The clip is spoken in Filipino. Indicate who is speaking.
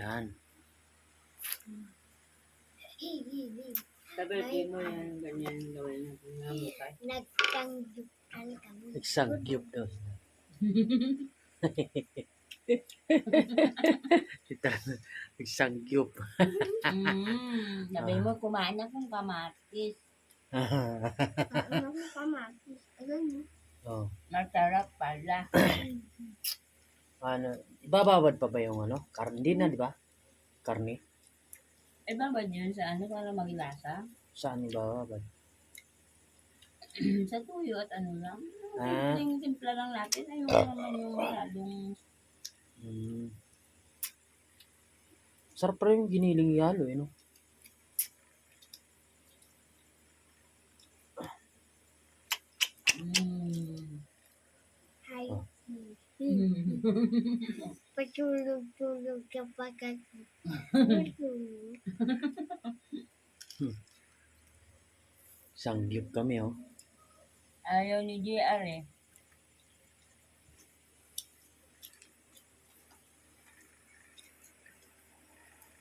Speaker 1: Yan.
Speaker 2: Sabi mo yan, ganyan gawin natin nga mukha.
Speaker 3: Nagsangyup kami.
Speaker 1: Nagsangyup daw. Nagsangyup.
Speaker 2: Sabi mo, kumain akong kamatis.
Speaker 3: Kamatis.
Speaker 1: Oh.
Speaker 2: Masarap pala.
Speaker 1: Ano, ibababad pa ba yung ano? Karne din na, di ba? Karne.
Speaker 2: Eh, babad yun sa ano para maglasa?
Speaker 1: Saan ibababad?
Speaker 2: Sa tuyo at ano lang.
Speaker 1: Ah.
Speaker 2: Yung timpla lang natin. Ayun naman yung masyadong...
Speaker 1: Sarap pa rin yung giniling yalo, eh, no?
Speaker 3: Hi.
Speaker 1: Oh.
Speaker 3: Patulog-tulog ka pa kasi.
Speaker 1: Sangyup kami, oh.
Speaker 2: Ayaw ni JR eh.